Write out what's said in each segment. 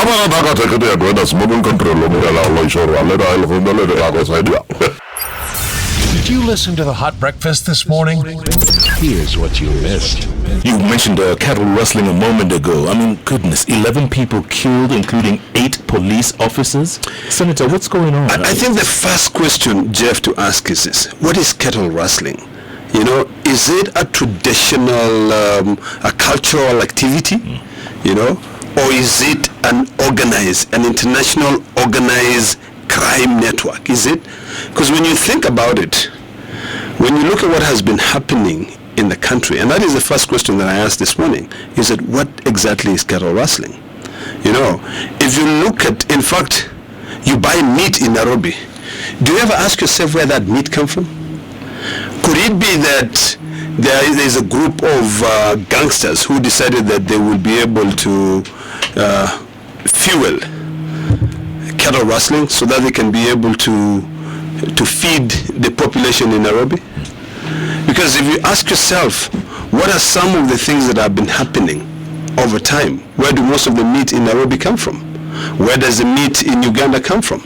Did you listen to the Hot Breakfast this morning? Here's what you missed. You mentioned cattle rustling a moment ago. I mean, goodness, 11 people killed, including 8 police officers. Senator, what's going on? I think the first question, Jeff, to ask is this. What is cattle rustling? You know, is it a traditional, a cultural activity? You know, or is it an international organized crime network? Is it? Because when you think about it, when you look at what has been happening in the country, and that is the first question that I asked this morning, is that what exactly is cattle rustling? You know, if you look at, in fact, you buy meat in Nairobi, do you ever ask yourself where that meat comes from? Could it be that there is a group of gangsters who decided that they will be able to fuel cattle rustling so that they can be able to feed the population in Nairobi? Because if you ask yourself, what are some of the things that have been happening over time? Where do most of the meat in Nairobi come from? Where does the meat in Uganda come from?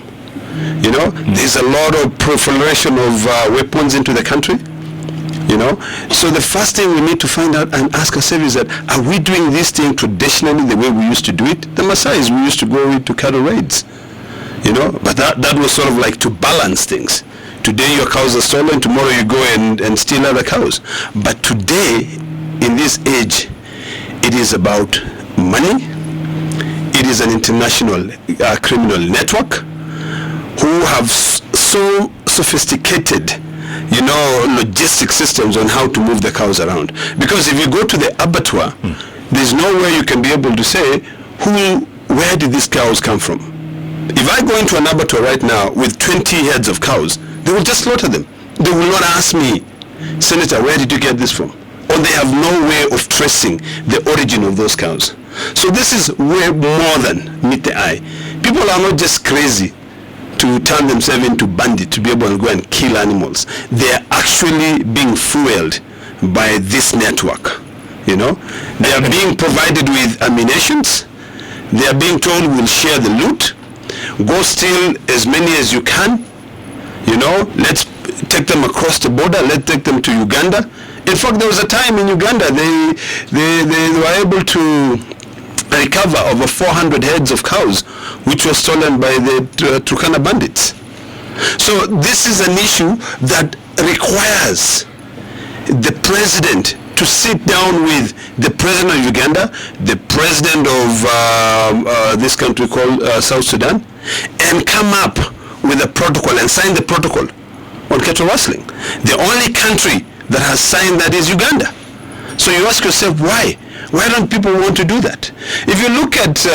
You know, there's a lot of proliferation of weapons into the country. You know, so the first thing we need to find out and ask ourselves is that, are we doing this thing traditionally the way we used to do it? The Maasais, we used to go into cattle raids. You know, but that was sort of like to balance things. Today your cows are stolen, tomorrow you go and steal other cows. But today, in this age, it is about money. It is an international criminal network who have so sophisticated, you know, logistic systems on how to move the cows around. Because if you go to the abattoir, there's nowhere you can be able to say, where did these cows come from? If I go into an abattoir right now with 20 heads of cows, they will just slaughter them. They will not ask me, Senator, where did you get this from? Or they have no way of tracing the origin of those cows. So this is way more than meet the eye. People are not just crazy to turn themselves into bandits to be able to go and kill animals. They are actually being fueled by this network. You know, they are being provided with ammunitions. They are being told we'll share the loot. Go steal as many as you can. You know, let's take them across the border. Let's take them to Uganda. In fact, there was a time in Uganda they were able to recover over 400 heads of cows, which were stolen by the Turkana bandits. So this is an issue that requires the president to sit down with the president of Uganda, the president of this country called South Sudan, and come up with a protocol and sign the protocol on cattle rustling. The only country that has signed that is Uganda. So you ask yourself, why? Why don't people want to do that? If you look at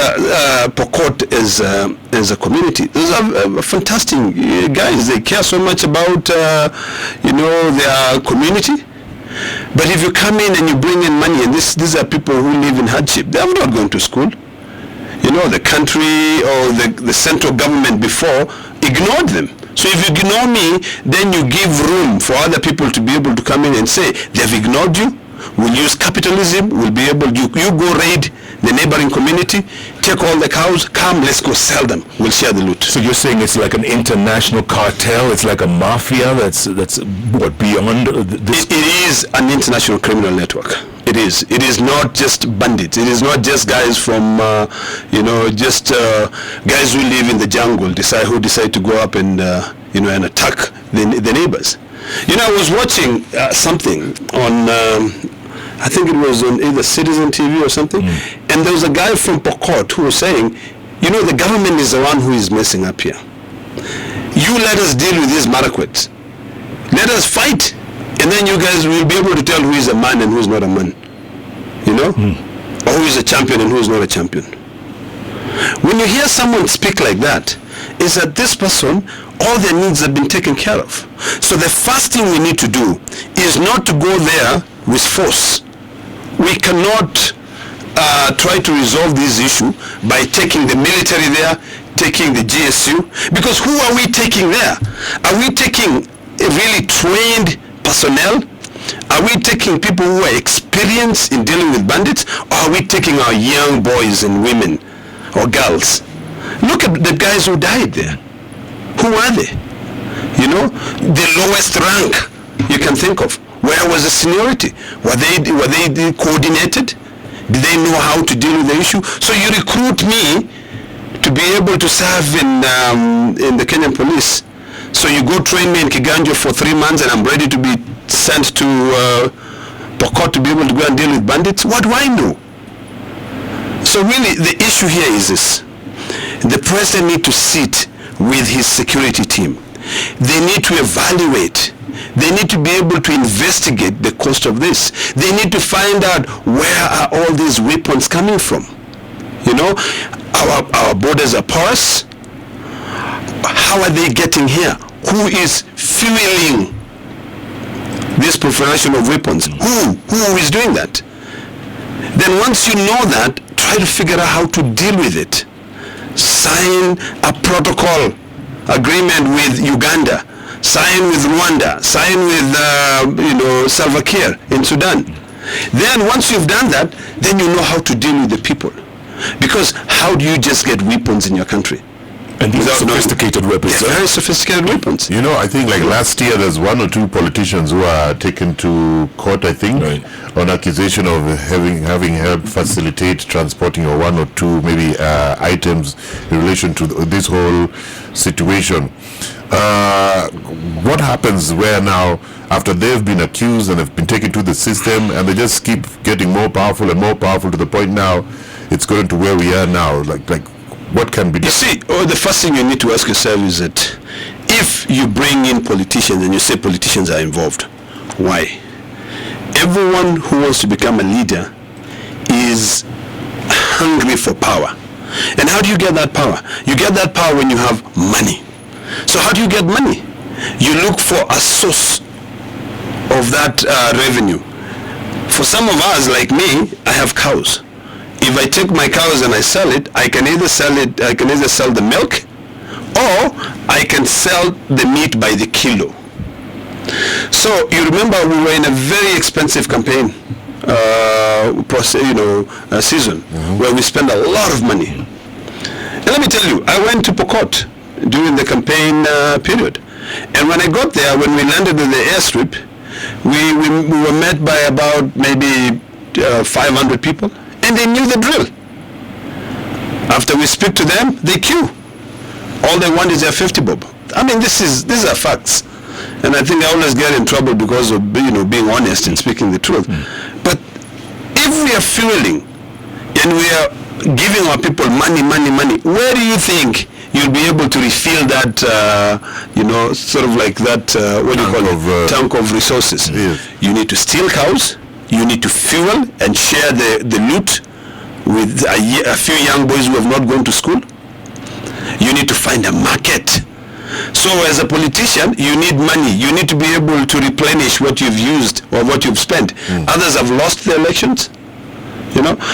Pokot as a community, those are fantastic guys. They care so much about you know, their community. But if you come in and you bring in money, and these are people who live in hardship, they have not gone to school. You know, the country or the central government before ignored them. So if you ignore me, then you give room for other people to be able to come in and say, they've ignored you. We'll use capitalism. We'll be able to, you go raid the neighboring community, take all the cows, come, let's go sell them. We'll share the loot. So you're saying it's like an international cartel? It's like a mafia that's what, beyond this? It is an international criminal network. It is. It is not just bandits. It is not just guys from, you know, just guys who live in the jungle who decide to go up and, you know, and attack the neighbors. You know, I was watching something on, I think it was on either Citizen TV or something, and there was a guy from Pokot who was saying, you know, the government is the one who is messing up here. You let us deal with these Marakwets. Let us fight, and then you guys will be able to tell who is a man and who is not a man. You know? Or who is a champion and who is not a champion. When you hear someone speak like that, is that this person, all their needs have been taken care of. So the first thing we need to do is not to go there with force. We cannot try to resolve this issue by taking the military there, taking the GSU, because who are we taking there? Are we taking a really trained personnel? Are we taking people who are experienced in dealing with bandits, or are we taking our young boys and women or girls. Look at the guys who died there. Who are they? You know, the lowest rank you can think of. Where was the seniority? Were they coordinated? Did they know how to deal with the issue? So you recruit me to be able to serve in the Kenyan police. So you go train me in Kiganjo for 3 months and I'm ready to be sent to Pokot to be able to go and deal with bandits? What do I know? So really the issue here is this. The president needs to sit with his security team. They need to evaluate. They need to be able to investigate the cost of this. They need to find out where are all these weapons coming from. You know, our borders are porous. How are they getting here? Who is fueling this proliferation of weapons? Who is doing that? Then once you know that, try to figure out how to deal with it. Sign a protocol agreement with Uganda. Sign with Rwanda. Sign with Salva Kiir in Sudan. Then once you've done that, then you know how to deal with the people. Because how do you just get weapons in your country? And these are sophisticated weapons. Yeah, very sophisticated weapons. You know, I think like last year there's 1 or 2 politicians who are taken to court, I think, on accusation of having helped facilitate transporting of 1 or 2 maybe items in relation to this whole situation. What happens where now, after they've been accused and have been taken to the system and they just keep getting more powerful and more powerful to the point now it's going to where we are now? Like what can be done? You see, the first thing you need to ask yourself is that if you bring in politicians and you say politicians are involved, why? Everyone who wants to become a leader is hungry for power. And how do you get that power? You get that power when you have money. So how do you get money? You look for a source of that revenue. For some of us, like me, I have cows. If I take my cows and I sell it, I can either sell the milk, or I can sell the meat by the kilo. So you remember we were in a very expensive campaign season, where we spent a lot of money. And let me tell you, I went to Pokot during the campaign period, and when I got there, when we landed at the airstrip, we were met by about maybe 500 people, and they knew the drill. After we speak to them, they queue. All they want is their 50 bob. I mean, these are facts, and I think I always get in trouble because of being honest and speaking the truth. But if we are fueling and we are giving our people money, where do you think you'll be able to refill that, sort of like that, tank of resources? Yes. You need to steal cows, you need to fuel and share the loot with a few young boys who have not gone to school. You need to find a market. So as a politician, you need money. You need to be able to replenish what you've used or what you've spent. Others have lost their elections.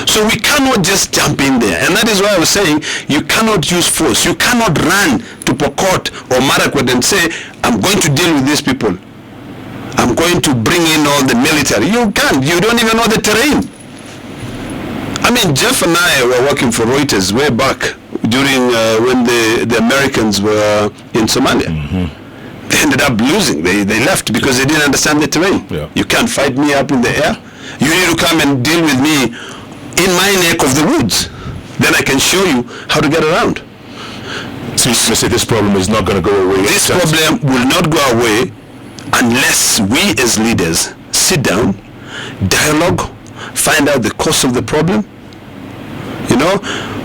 So we cannot just jump in there, and that is why I was saying you cannot use force. You cannot run to Pokot or Marakwet and say, I'm going to deal with these people, I'm going to bring in all the military. You can't. You don't even know the terrain. I mean, Jeff and I were working for Reuters way back during when the Americans were in Somalia. They ended up losing. They left because they didn't understand the terrain. You can't fight me up in the air. You need to come and deal with me in my neck of the woods. Then I can show you how to get around. So you say this problem is not going to go away? This problem will not go away unless we as leaders sit down, dialogue, find out the cause of the problem.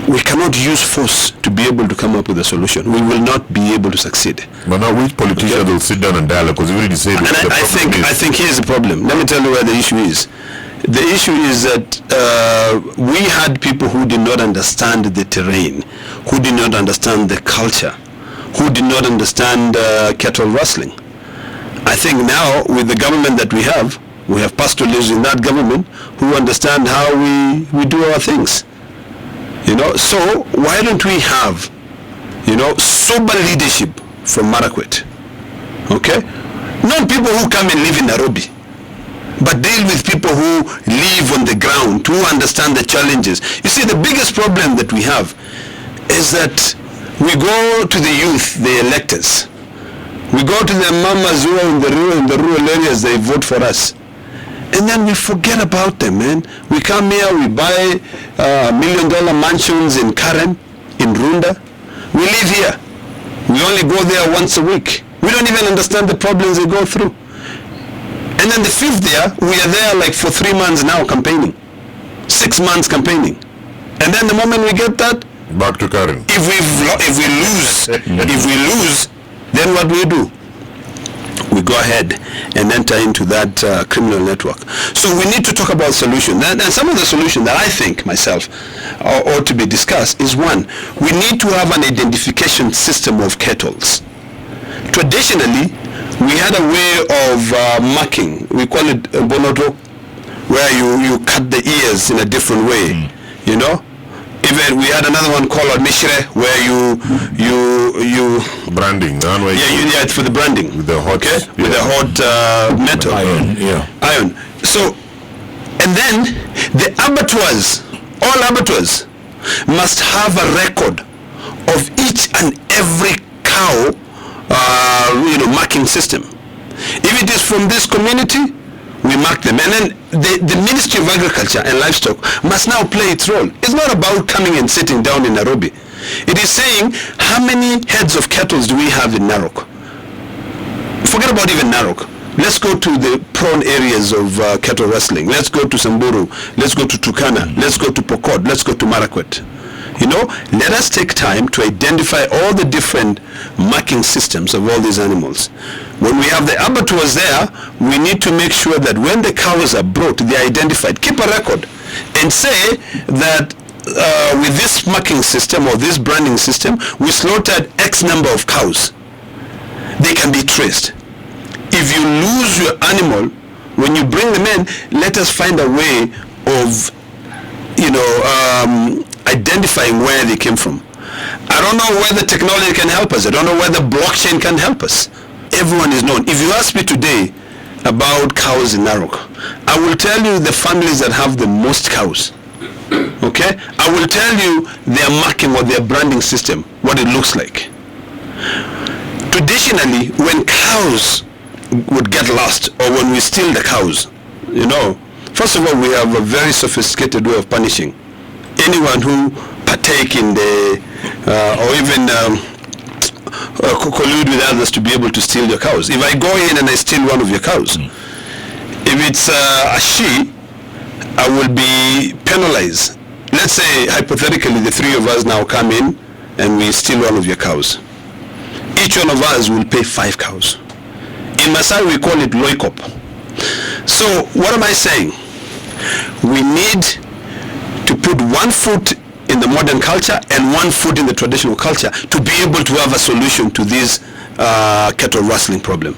We cannot use force to be able to come up with a solution. We will not be able to succeed. But now which politicians will sit down and dialogue? Because you already said I think here's the problem. Let me tell you where the issue is. The issue is that we had people who did not understand the terrain, who did not understand the culture, who did not understand cattle rustling. I think now with the government that we have pastoralists in that government who understand how we do our things. So why don't we have, sober leadership from Marakwet? Okay? Not people who come and live in Nairobi, but deal with people who live on the ground, who understand the challenges. You see, the biggest problem that we have is that we go to the youth, the electors. We go to the mamas who are in the rural areas, they vote for us. And then we forget about them, man. We come here, we buy $1 million mansions in Karen, in Runda. We live here. We only go there once a week. We don't even understand the problems they go through. And then the fifth year, we are there like for 3 months now campaigning. 6 months campaigning. And then the moment we get that, back to Karen. If we lose, then what do? We go ahead and enter into that criminal network. So we need to talk about solutions. And some of the solutions that I think myself ought to be discussed is, one, we need to have an identification system of kettles. Traditionally, we had a way of marking. We call it bonoto, where you cut the ears in a different way, you know. Even we had another one called mishre, where you branding. Yeah, it's for the branding. With the hot, with the hot metal. Iron. So, and then the abattoirs, all abattoirs, must have a record of each and every cow, marking system. If it is from this community, we mark them. And then the Ministry of Agriculture and Livestock must now play its role. It's not about coming and sitting down in Nairobi. It is saying, how many heads of cattle do we have in Narok? Forget about even Narok. Let's go to the prone areas of cattle rustling. Let's go to Samburu. Let's go to Turkana. Let's go to Pokot. Let's go to Marakwet. Let us take time to identify all the different marking systems of all these animals. When we have the abattoirs there, we need to make sure that when the cows are brought, they are identified. Keep a record and say that with this marking system or this branding system, we slaughtered X number of cows. They can be traced. If you lose your animal, when you bring them in, let us find a way of, identifying where they came from. I don't know whether technology can help us. I don't know whether blockchain can help us. Everyone is known. If you ask me today about cows in Narok, I will tell you the families that have the most cows. Okay? I will tell you their marking or their branding system, what it looks like. Traditionally, when cows would get lost or when we steal the cows, first of all, we have a very sophisticated way of punishing anyone who partake in the or even collude with others to be able to steal your cows. If I go in and I steal one of your cows, if it's a she, I will be penalized. Let's say hypothetically the three of us now come in and we steal one of your cows. Each one of us will pay 5 cows. In Masai we call it loikop. So what am I saying? We need to put one foot in the modern culture and one foot in the traditional culture to be able to have a solution to this cattle rustling problem.